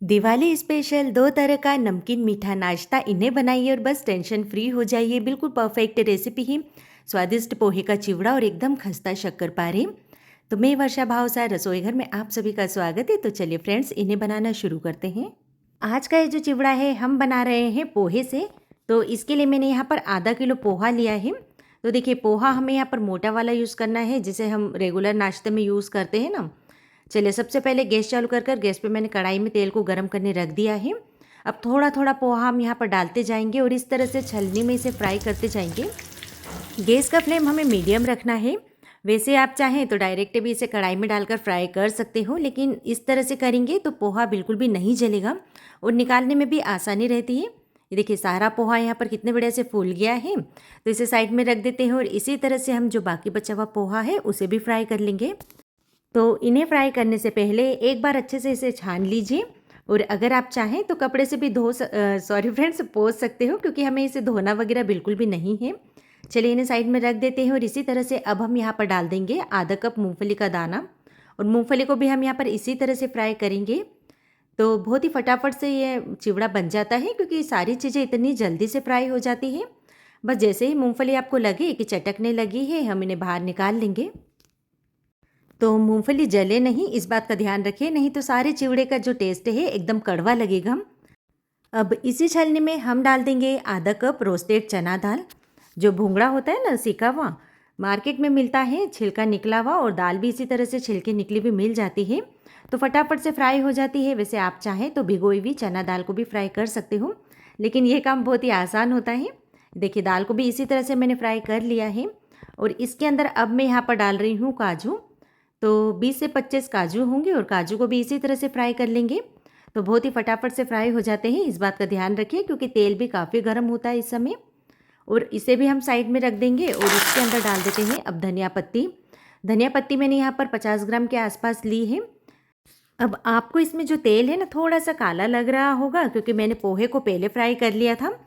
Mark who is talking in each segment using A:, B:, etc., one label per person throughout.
A: Diwali special 2 तरह का नमकीन मीठा नाश्ता इन्हें बनाइए और बस टेंशन फ्री हो जाइए। बिल्कुल परफेक्ट रेसिपी है। स्वादिष्ट पोहे का चिवड़ा और एकदम खस्ता शक्करपारे। तो मैं वर्षा भावसार रसोई घर में आप सभी का स्वागत है। तो चलिए फ्रेंड्स, इन्हें बनाना शुरू करते हैं। आज का ये जो चिवड़ा है हम बना रहे हैं पोहे से। तो इसके लिए मैंने यहाँ पर आधा किलो पोहा लिया है। तो देखिए, पोहा हमें यहाँ पर मोटा वाला यूज़ करना है, जिसे हम रेगुलर नाश्ते में यूज़ करते हैं ना। चलिए, सबसे पहले गैस चालू कर गैस पे मैंने कढ़ाई में तेल को गर्म करने रख दिया है। अब थोड़ा थोड़ा पोहा हम यहाँ पर डालते जाएंगे और इस तरह से छलनी में इसे फ्राई करते जाएंगे। गैस का फ्लेम हमें मीडियम रखना है। वैसे आप चाहें तो डायरेक्ट भी इसे कढ़ाई में डालकर फ्राई कर सकते हो, लेकिन इस तरह से करेंगे तो पोहा बिल्कुल भी नहीं जलेगा और निकालने में भी आसानी रहती है। ये देखिए, सारा पोहा यहाँ पर कितने बढ़िया से फूल गया है। तो इसे साइड में रख देते हैं और इसी तरह से हम जो बाकी बचा हुआ पोहा है उसे भी फ्राई कर लेंगे। तो इन्हें फ्राई करने से पहले एक बार अच्छे से इसे छान लीजिए और अगर आप चाहें तो कपड़े से भी सॉरी फ्रेंड्स, पोंछ सकते हो, क्योंकि हमें इसे धोना वगैरह बिल्कुल भी नहीं है। चलिए, इन्हें साइड में रख देते हैं और इसी तरह से अब हम यहाँ पर डाल देंगे आधा कप मूंगफली का दाना और मूंगफली को भी हम यहाँ पर इसी तरह से फ्राई करेंगे। तो बहुत ही फटाफट से ये चिवड़ा बन जाता है, क्योंकि सारी चीज़ें इतनी जल्दी से फ्राई हो जाती हैं। बस जैसे ही मूँगफली आपको लगे कि चटकने लगी है, हम इन्हें बाहर निकाल लेंगे। तो मूंगफली जले नहीं, इस बात का ध्यान रखिए, नहीं तो सारे चिवड़े का जो टेस्ट है एकदम कड़वा लगेगा। अब इसी छलनी में हम डाल देंगे आधा कप रोस्टेड चना दाल। जो भूंगड़ा होता है ना, सीखा हुआ, मार्केट में मिलता है छिलका निकला हुआ, और दाल भी इसी तरह से छिलके निकली भी मिल जाती है, तो फटाफट से फ्राई हो जाती है। वैसे आप चाहें तो भिगोई हुई चना दाल को भी फ्राई कर सकते हो, लेकिन यह काम बहुत ही आसान होता है। देखिए, दाल को भी इसी तरह से मैंने फ्राई कर लिया है और इसके अंदर अब मैं यहाँ पर डाल रही हूँ काजू। तो 20 से 25 काजू होंगे और काजू को भी इसी तरह से फ्राई कर लेंगे। तो बहुत ही फटाफट से फ्राई हो जाते हैं, इस बात का ध्यान रखिए, क्योंकि तेल भी काफ़ी गर्म होता है इस समय। और इसे भी हम साइड में रख देंगे और इसके अंदर डाल देते हैं अब धनिया पत्ती। धनिया पत्ती मैंने यहाँ पर 50 ग्राम के आसपास ली है। अब आपको इसमें जो तेल है ना, थोड़ा सा काला लग रहा होगा, क्योंकि मैंने पोहे को पहले फ्राई कर लिया था।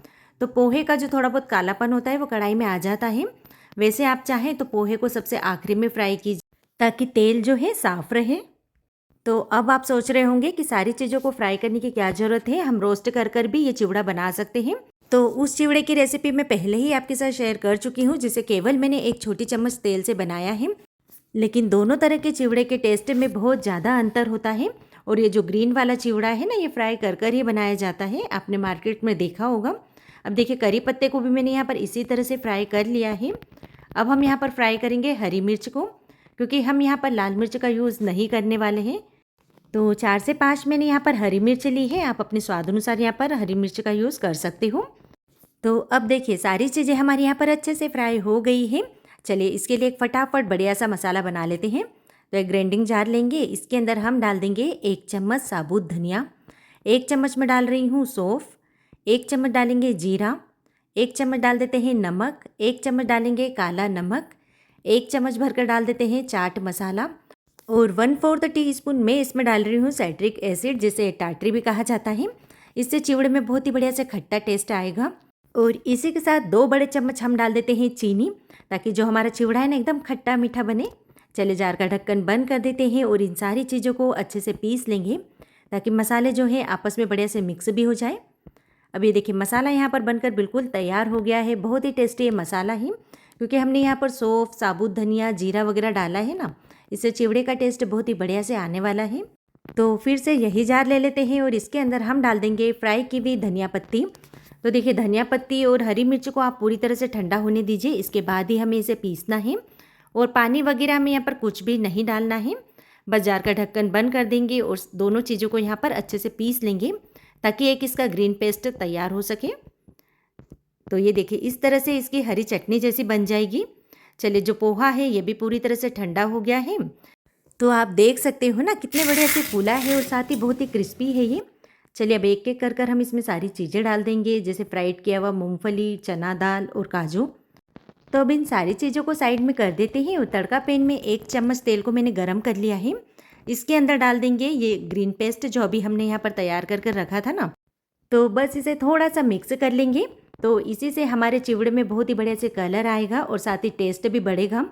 A: तो पोहे का जो थोड़ा बहुत कालापन होता है वो कढ़ाई में आ जाता है। वैसे आप चाहें तो पोहे को सबसे आखिरी में फ्राई कीजिए, ताकि तेल जो है साफ़ रहे। तो अब आप सोच रहे होंगे कि सारी चीज़ों को फ्राई करने की क्या ज़रूरत है, हम रोस्ट कर भी ये चिवड़ा बना सकते हैं। तो उस चिवड़े की रेसिपी मैं पहले ही आपके साथ शेयर कर चुकी हूँ, जिसे केवल मैंने 1 छोटी चम्मच तेल से बनाया है। लेकिन दोनों तरह के चिवड़े के टेस्ट में बहुत ज़्यादा अंतर होता है। और ये जो ग्रीन वाला चिवड़ा है ना, ये फ्राई कर ही बनाया जाता है, आपने मार्केट में देखा होगा। अब देखिए, करी पत्ते को भी मैंने यहाँ पर इसी तरह से फ्राई कर लिया है। अब हम यहाँ पर फ्राई करेंगे हरी मिर्च को, क्योंकि हम यहाँ पर लाल मिर्च का यूज़ नहीं करने वाले हैं। तो 4 से 5 मैंने यहाँ पर हरी मिर्च ली है, आप अपने स्वाद अनुसार यहाँ पर हरी मिर्च का यूज़ कर सकते हो। तो अब देखिए, सारी चीज़ें हमारी यहाँ पर अच्छे से फ्राई हो गई हैं। चलिए, इसके लिए एक फटाफट बढ़िया सा मसाला बना लेते हैं। तो एक ग्राइंडिंग जार लेंगे, इसके अंदर हम डाल देंगे 1 चम्मच साबुत धनिया, 1 चम्मच में डाल रही हूँ सौंफ, 1 चम्मच डालेंगे जीरा, 1 चम्मच डाल देते हैं नमक, 1 चम्मच डालेंगे काला नमक, 1 चम्मच भरकर डाल देते हैं चाट मसाला और 1/4 टीस्पून मैं इसमें डाल रही हूँ साइट्रिक एसिड, जिसे टाटरी भी कहा जाता है। इससे चिवड़े में बहुत ही बढ़िया से खट्टा टेस्ट आएगा। और इसी के साथ 2 बड़े चम्मच हम डाल देते हैं चीनी, ताकि जो हमारा चिवड़ा है ना, एकदम खट्टा मीठा बने। चले, जार का ढक्कन बंद कर देते हैं और इन सारी चीज़ों को अच्छे से पीस लेंगे, ताकि मसाले जो हैं आपस में बढ़िया से मिक्स भी हो जाए। अब ये देखिए, मसाला यहाँ पर बनकर बिल्कुल तैयार हो गया है। बहुत ही टेस्टी ये मसाला है, क्योंकि हमने यहाँ पर सौंफ, साबुत धनिया, जीरा वगैरह डाला है ना, इससे चिवड़े का टेस्ट बहुत ही बढ़िया से आने वाला है। तो फिर से यही जार ले लेते हैं और इसके अंदर हम डाल देंगे फ्राई की हुई धनिया पत्ती। तो देखिए, धनिया पत्ती और हरी मिर्च को आप पूरी तरह से ठंडा होने दीजिए, इसके बाद ही हमें इसे पीसना है। और पानी वगैरह हमें यहाँ पर कुछ भी नहीं डालना है। बस जार का ढक्कन बंद कर देंगे और दोनों चीज़ों को यहाँ पर अच्छे से पीस लेंगे, ताकि एक इसका ग्रीन पेस्ट तैयार हो सके। तो ये देखिए, इस तरह से इसकी हरी चटनी जैसी बन जाएगी। चलिए, जो पोहा है ये भी पूरी तरह से ठंडा हो गया है। तो आप देख सकते हो ना, कितने बढ़िया से फूला है और साथ ही बहुत ही क्रिस्पी है ये। चलिए, अब एक एक कर हम इसमें सारी चीज़ें डाल देंगे, जैसे फ्राइड किया हुआ मूंगफली, चना दाल और काजू। तो अब इन सारी चीज़ों को साइड में कर देते हैं और तड़का पैन में 1 चम्मच तेल को मैंने गरम कर लिया है। इसके अंदर डाल देंगे ये ग्रीन पेस्ट, जो अभी हमने यहाँ पर तैयार कर रखा था ना। तो बस इसे थोड़ा सा मिक्स कर लेंगे। तो इसी से हमारे चिवड़े में बहुत ही बढ़िया से कलर आएगा और साथ ही टेस्ट भी बढ़ेगा।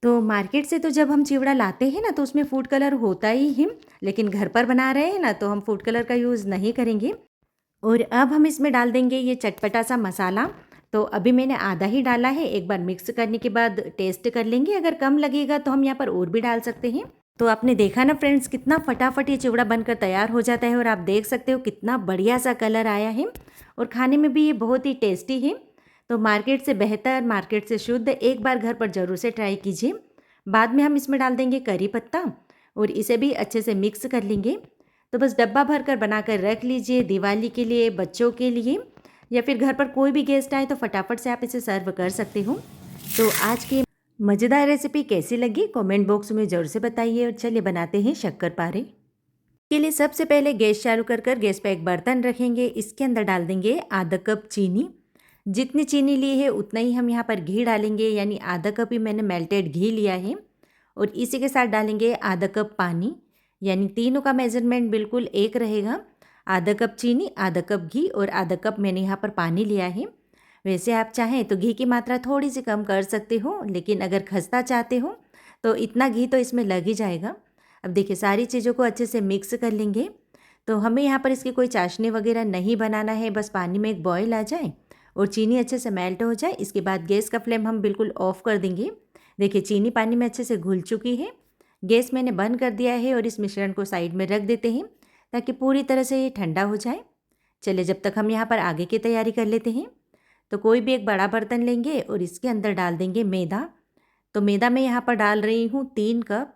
A: तो मार्केट से तो जब हम चिवड़ा लाते हैं ना तो उसमें फूड कलर होता ही है, लेकिन घर पर बना रहे हैं ना तो हम फूड कलर का यूज़ नहीं करेंगे। और अब हम इसमें डाल देंगे ये चटपटा सा मसाला। तो अभी मैंने आधा ही डाला है, एक बार मिक्स करने के बाद टेस्ट कर लेंगे, अगर कम लगेगा तो हम यहाँ पर और भी डाल सकते हैं। तो आपने देखा ना फ्रेंड्स, कितना फटाफट ये चिवड़ा बनकर तैयार हो जाता है और आप देख सकते हो कितना बढ़िया सा कलर आया है और खाने में भी ये बहुत ही टेस्टी है। तो मार्केट से बेहतर, मार्केट से शुद्ध, एक बार घर पर ज़रूर से ट्राई कीजिए। बाद में हम इसमें डाल देंगे करी पत्ता और इसे भी अच्छे से मिक्स कर लेंगे। तो बस डब्बा भर कर बना कर रख लीजिए, दिवाली के लिए, बच्चों के लिए, या फिर घर पर कोई भी गेस्ट आए तो फटाफट से आप इसे सर्व कर सकते हो। तो आज की मज़ेदार रेसिपी कैसी लगी कमेंट बॉक्स में ज़रूर से बताइए। और चलिए बनाते हैं शक्करपारे। के लिए सबसे पहले गैस चालू कर गैस पर एक बर्तन रखेंगे, इसके अंदर डाल देंगे आधा कप चीनी। जितनी चीनी ली है उतना ही हम यहाँ पर घी डालेंगे, यानी आधा कप ही मैंने मेल्टेड घी लिया है। और इसी के साथ डालेंगे आधा कप पानी, यानी तीनों का मेजरमेंट बिल्कुल एक रहेगा। आधा कप चीनी, आधा कप घी और आधा कप मैंने यहाँ पर पानी लिया है। वैसे आप चाहें तो घी की मात्रा थोड़ी सी कम कर सकते हो, लेकिन अगर खस्ता चाहते हो तो इतना घी तो इसमें लग ही जाएगा। अब देखिए सारी चीज़ों को अच्छे से मिक्स कर लेंगे। तो हमें यहाँ पर इसकी कोई चाशनी वगैरह नहीं बनाना है, बस पानी में एक बॉयल आ जाए और चीनी अच्छे से मेल्ट हो जाए, इसके बाद गैस का फ्लेम हम बिल्कुल ऑफ कर देंगे। देखिए चीनी पानी में अच्छे से घुल चुकी है। गैस मैंने बंद कर दिया है और इस मिश्रण को साइड में रख देते हैं ताकि पूरी तरह से ये ठंडा हो जाए। चलिए जब तक हम यहाँ पर आगे की तैयारी कर लेते हैं। तो कोई भी एक बड़ा बर्तन लेंगे और इसके अंदर डाल देंगे मैदा। तो मैदा मैं यहाँ पर डाल रही हूँ 3 कप।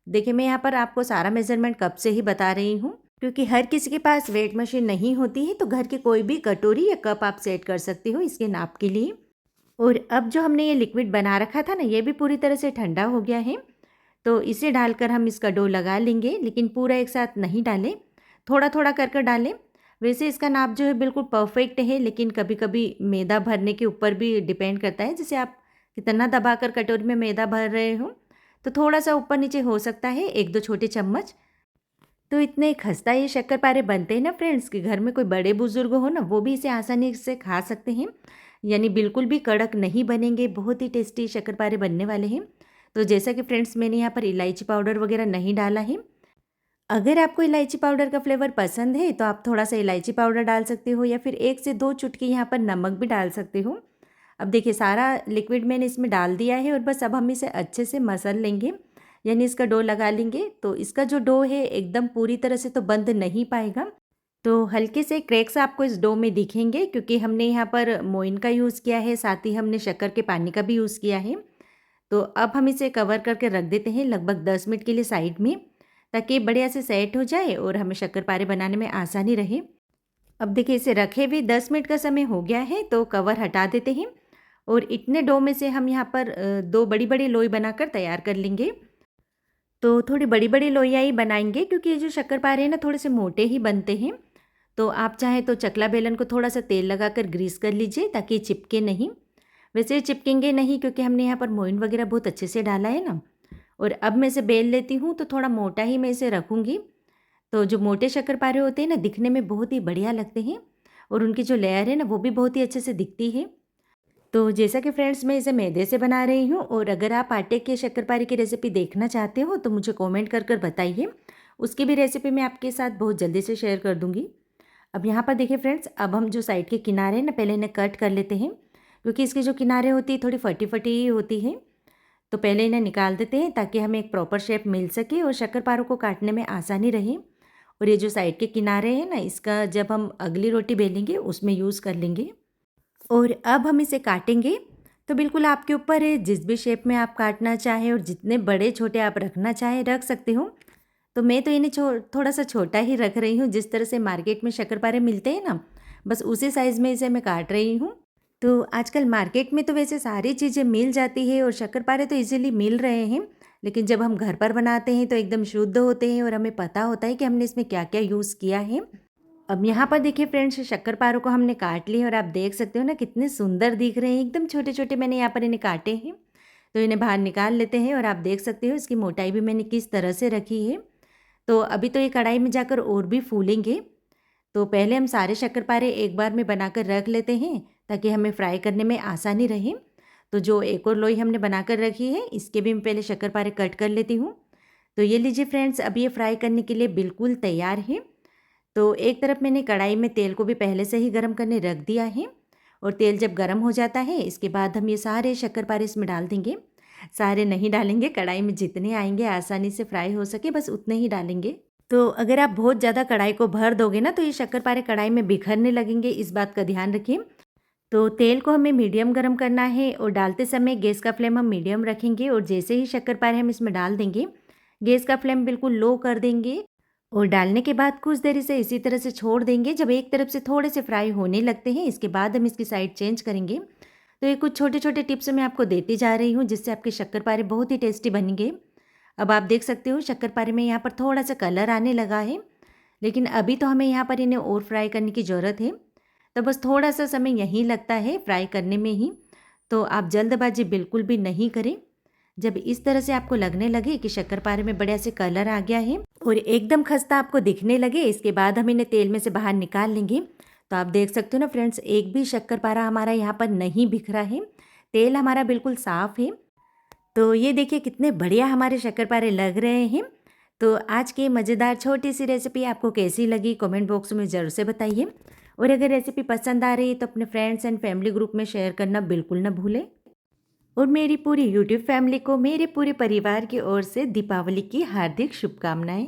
A: देखिए मैं यहाँ पर आपको सारा मेज़रमेंट कप से ही बता रही हूँ, क्योंकि हर किसी के पास वेट मशीन नहीं होती है, तो घर की कोई भी कटोरी या कप आप सेट कर सकते हो इसके नाप के लिए। और अब जो हमने ये लिक्विड बना रखा था ना, ये भी पूरी तरह से ठंडा हो गया है। तो इसे डालकर हम इसका डो लगा लेंगे, लेकिन पूरा एक साथ नहीं डालें, थोड़ा थोड़ा कर डालें। वैसे इसका नाप जो है बिल्कुल परफेक्ट है, लेकिन कभी कभी मैदा भरने के ऊपर भी डिपेंड करता है, जैसे आप कितना दबाकर कटोरी में मैदा भर रहे हो, तो थोड़ा सा ऊपर नीचे हो सकता है, 1-2 छोटे चम्मच। तो इतने खस्ता ये शक्करपारे बनते हैं ना फ्रेंड्स, कि घर में कोई बड़े बुजुर्ग हो ना, वो भी इसे आसानी से खा सकते हैं, यानी बिल्कुल भी कड़क नहीं बनेंगे, बहुत ही टेस्टी शक्करपारे बनने वाले हैं। तो जैसा कि फ्रेंड्स मैंने यहाँ पर इलायची पाउडर वगैरह नहीं डाला है। अगर आपको इलायची पाउडर का फ्लेवर पसंद है तो आप थोड़ा सा इलायची पाउडर डाल सकते हो, या फिर 1 से 2 चुटकी यहाँ पर नमक भी डाल सकते हो। अब देखिए सारा लिक्विड मैंने इसमें डाल दिया है और बस अब हम इसे अच्छे से मसल लेंगे, यानी इसका डो लगा लेंगे। तो इसका जो डो है एकदम पूरी तरह से तो बंद नहीं पाएगा, तो हल्के से क्रैक्स आपको इस डो में दिखेंगे, क्योंकि हमने यहाँ पर मोइन का यूज़ किया है, साथ ही हमने शक्कर के पानी का भी यूज़ किया है। तो अब हम इसे कवर करके रख देते हैं लगभग 10 मिनट के लिए साइड में, ताकि बढ़िया से सेट हो जाए और हमें शक्करपारे बनाने में आसानी रहे। अब देखिए इसे रखे हुए 10 मिनट का समय हो गया है, तो कवर हटा देते हैं और इतने डो में से हम यहाँ पर 2 बड़ी-बड़ी लोई बनाकर तैयार कर लेंगे। तो थोड़ी बड़ी-बड़ी लोइयाँ ही बनाएंगे, क्योंकि ये जो शक्करपारे हैं ना थोड़े से मोटे ही बनते हैं। तो आप चाहें तो चकला बेलन को थोड़ा सा तेल लगाकर ग्रीस कर लीजिए ताकि चिपके नहीं। वैसे चिपकेंगे नहीं, क्योंकि हमने यहाँ पर मोइन वगैरह बहुत अच्छे से डाला है ना। और अब मैं इसे बेल लेती हूँ, तो थोड़ा मोटा ही मैं इसे रखूँगी। तो जो मोटे शक्करपारे होते हैं ना, दिखने में बहुत ही बढ़िया लगते हैं और उनकी जो लेयर है ना वो भी बहुत ही अच्छे से दिखती है। तो जैसा कि फ्रेंड्स मैं इसे मैदे से बना रही हूँ, और अगर आप आटे के शक्करपारे की रेसिपी देखना चाहते हो तो मुझे कमेंट कर बताइए, उसकी भी रेसिपी मैं आपके साथ बहुत जल्दी से शेयर कर दूँगी। अब यहाँ पर देखिए फ्रेंड्स, अब हम जो साइड के किनारे हैं ना पहले इन्हें कट कर लेते हैं, क्योंकि इसकी जो किनारे होती है थोड़ी फटी फटी ही होती है। तो पहले इन्हें निकाल देते हैं ताकि हमें एक प्रॉपर शेप मिल सके और शक्करपारों को काटने में आसानी रहे। और ये जो साइड के किनारे हैं ना, इसका जब हम अगली रोटी बेलेंगे उसमें यूज़ कर लेंगे। और अब हम इसे काटेंगे। तो बिल्कुल आपके ऊपर है, जिस भी शेप में आप काटना चाहें और जितने बड़े छोटे आप रखना चाहें रख सकते हो। तो मैं तो इन्हें थोड़ा सा छोटा ही रख रही हूँ, जिस तरह से मार्केट में शक्करपारे मिलते हैं ना, बस उसी साइज़ में इसे मैं काट रही हूँ। तो आजकल मार्केट में तो वैसे सारी चीज़ें मिल जाती है और शक्करपारे तो इजीली मिल रहे हैं, लेकिन जब हम घर पर बनाते हैं तो एकदम शुद्ध होते हैं और हमें पता होता है कि हमने इसमें क्या क्या यूज़ किया है। अब यहाँ पर देखिए फ्रेंड्स, शक्करपारों को हमने काट लिए और आप देख सकते हो ना कितने सुंदर दिख रहे हैं, एकदम छोटे छोटे मैंने यहाँ पर इन्हें काटे हैं। तो इन्हें बाहर निकाल लेते हैं और आप देख सकते हो इसकी मोटाई भी मैंने किस तरह से रखी है। तो अभी तो ये कढ़ाई में जाकर और भी फूलेंगे। तो पहले हम सारे शक्करपारे एक बार में बनाकर रख लेते हैं ताकि हमें फ्राई करने में आसानी रहे। तो जो एक और लोई हमने बनाकर रखी है इसके भी मैं पहले शक्करपारे कट कर लेती हूँ। तो ये लीजिए फ्रेंड्स, अब ये फ्राई करने के लिए बिल्कुल तैयार है। तो एक तरफ मैंने कढ़ाई में तेल को भी पहले से ही गर्म करने रख दिया है और तेल जब गर्म हो जाता है इसके बाद हम ये सारे शक्करपारे इसमें डाल देंगे। सारे नहीं डालेंगे, कढ़ाई में जितने आएंगे आसानी से फ्राई हो सके बस उतने ही डालेंगे। तो अगर आप बहुत ज़्यादा कढ़ाई को भर दोगे ना तो ये शक्करपारे कढ़ाई में बिखरने लगेंगे, इस बात का ध्यान रखिए। तो तेल को हमें मीडियम गरम करना है और डालते समय गैस का फ्लेम हम मीडियम रखेंगे और जैसे ही शक्करपारे हम इसमें डाल देंगे गैस का फ्लेम बिल्कुल लो कर देंगे और डालने के बाद कुछ देर इसे इसी तरह से छोड़ देंगे। जब एक तरफ से थोड़े से फ्राई होने लगते हैं इसके बाद हम इसकी साइड चेंज करेंगे। तो ये कुछ छोटे छोटे टिप्स मैं आपको देती जा रही हूँ जिससे आपके शक्करपारे बहुत ही टेस्टी बनेंगे। अब आप देख सकते हो शक्करपारे में यहाँ पर थोड़ा सा कलर आने लगा है, लेकिन अभी तो हमें यहाँ पर इन्हें और फ्राई करने की ज़रूरत है। तो बस थोड़ा सा समय यहीं लगता है फ्राई करने में ही, तो आप जल्दबाजी बिल्कुल भी नहीं करें। जब इस तरह से आपको लगने लगे कि शक्करपारे में बढ़िया से कलर आ गया है और एकदम खस्ता आपको दिखने लगे, इसके बाद हम इन्हें तेल में से बाहर निकाल लेंगे। तो आप देख सकते हो ना फ्रेंड्स, एक भी शक्करपारा हमारा यहाँ पर नहीं बिखरा है, तेल हमारा बिल्कुल साफ़ है। तो ये देखिए कितने बढ़िया हमारे शक्करपारे लग रहे हैं। तो आज की मज़ेदार छोटी सी रेसिपी आपको कैसी लगी कमेंट बॉक्स में ज़रूर से बताइए और अगर रेसिपी पसंद आ रही है तो अपने फ्रेंड्स एंड फैमिली ग्रुप में शेयर करना बिल्कुल ना भूलें। और मेरी पूरी यूट्यूब फैमिली को मेरे पूरे परिवार की ओर से दीपावली की हार्दिक शुभकामनाएं।